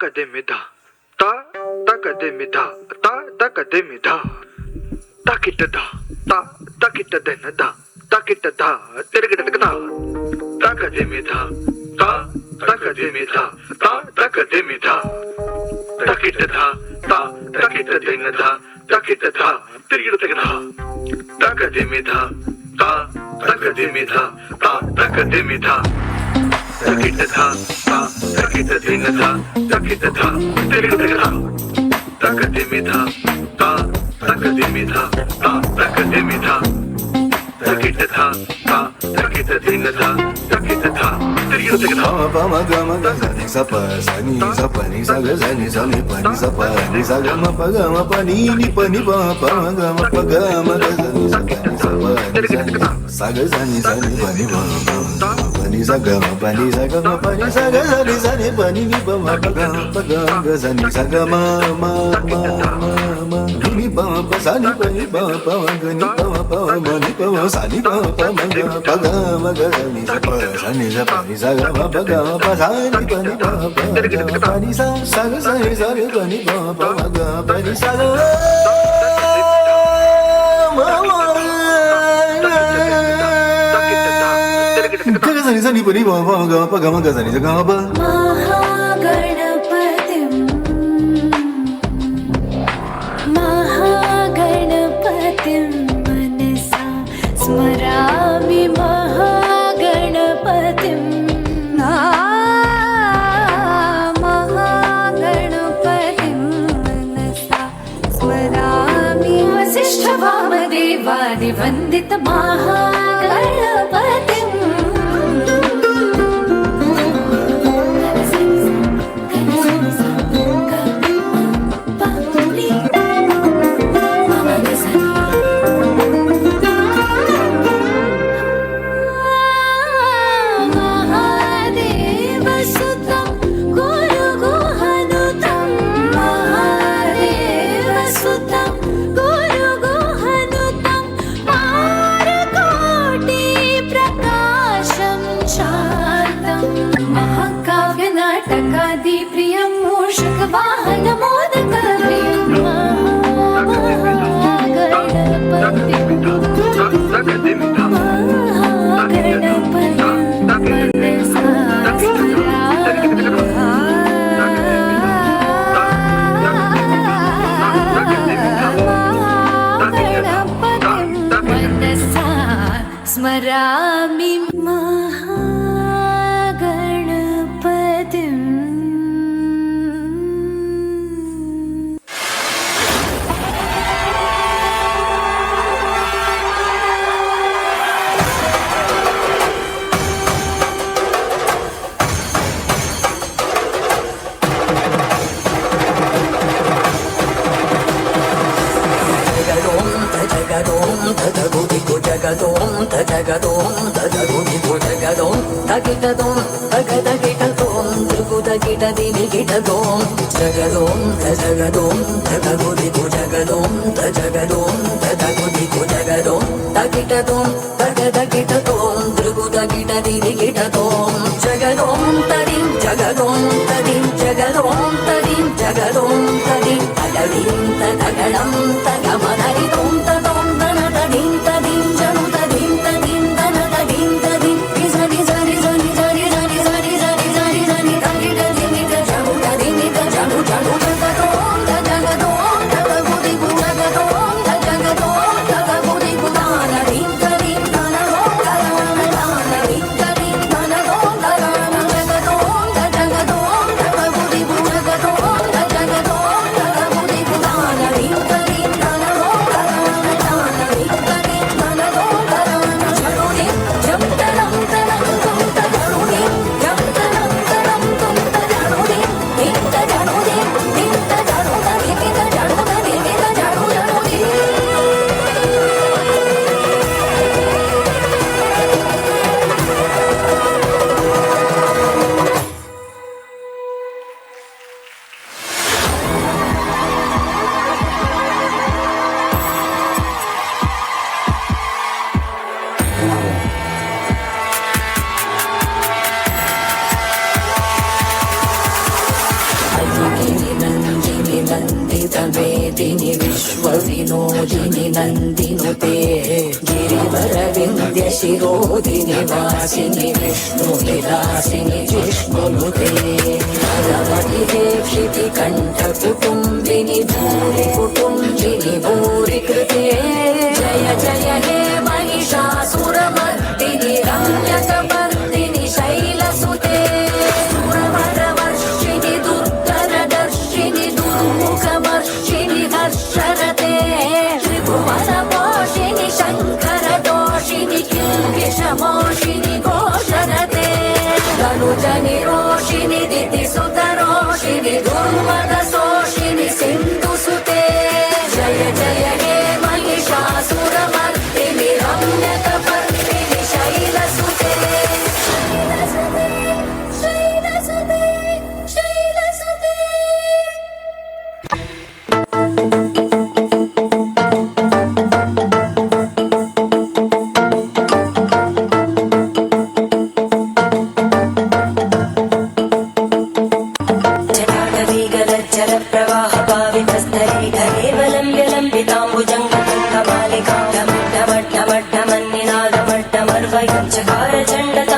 takademida, ta takademida, ta takademida, takitada, ta takitadenada, takitada, tirigidada, takademida, ta takademida, ta takademida, takitada, ta takitadenada, takitada, tirigidada, takademida, ta takademida, ta takademida. Takitata, ta, takitatinata, takitata, tirigata, takadimita, ta, takadimita, ta, takadimita, takitata, ta, takitatinata, takitata, tirigata. Pama gama gani sapa sani sapa ni saga sani sani pani sapa ni saga ma paga ma pani ni pani pa pama gama paga ma gani sapa ni sapa saga sani sani pani pa pani saga ma pani saga ma pani saga sani sani pani ni pa ma paga paga sani saga ma ni pa pa sani pani pa pa gani pa ma ni pa sani pa ma ga paga ma ga sani sapa sani sapa ni saga ma paga pa sani pani pa pa pani saga sani sani pani pa pa ga pani saga Kaga sani sani pani pa pa ga pa ga ma ga sani saga pa महागणपतिं मनसा स्मरामि महागणपतिं महागणपतिं मनसा स्मरामि वसिष्ठवामदेवादिवन्दित महागणपतिम् प्रियं मूषकवाहन मोदकप्रियं मनसा स्मरामि Takitadom, takitadom, jagadom, jagadom, jagadom, takagodiku jagadom, jagadom, takagodiku jagadom, takitadom, takitadom, drugudagitadom, jagadom, tadim, jagadom, tadim, jagadom, tadim, jagadom, tadim, tagadim, tagalam, tagamadaritom, tadom, danadadim, tadim, janu tadim, tadim, danadadim, tadim, rizani, zani, zani, zani, zani, zani, zani, zani, zani, tagadim, jamu, tadim, jamu, jamu, jagadom, jagadom, tagagodiku jagadom, jagadom, tagagodiku danadim, tadim, danadom, danadim, tadim, danadom, danadam, jagadom, jagadom, tagagodiku jagadom, jagadom, tagagodiku danadim, tadim, danadam. विनोदिनि नन्दिनुते गिरिवरविन्द्य शिरोदिनि वासिनि विष्णुविलासिनि जिष्णुनुते नरमणिहे क्षितिकण्ठकुटुम्बिनि भूरि कुटुम्बिनि भूरि कृते जय जय हे महिषासुरमर्दिनि रम्यकपर्दिनि शैलसुते सुरवरवर्षिणि दुर्धरदर्शिनि दुर्मुखवर्षिणि हर्षरते त्रिभुवनपोषिणि शङ्करदोषिणि किल्बिषमोषिणि घोषरते तनुजनिरोषिणि दितिसुतरोषिणि दुर्मदशोषिणि सिन्धुसुते जय जय हे महिषासुरमर्दिनि रम्यकपर्दिनि शैलसुते शैलसुते शैलसुते जटाटवीगलज्जलप्रवाह पावितस्तरे केवलम्ब्य लम्बिताम्बुजङ्गतुङ्गमालिकां डमड्डमड्डमड्डमन्निनादमड्डमर्वयं चकार चण्ड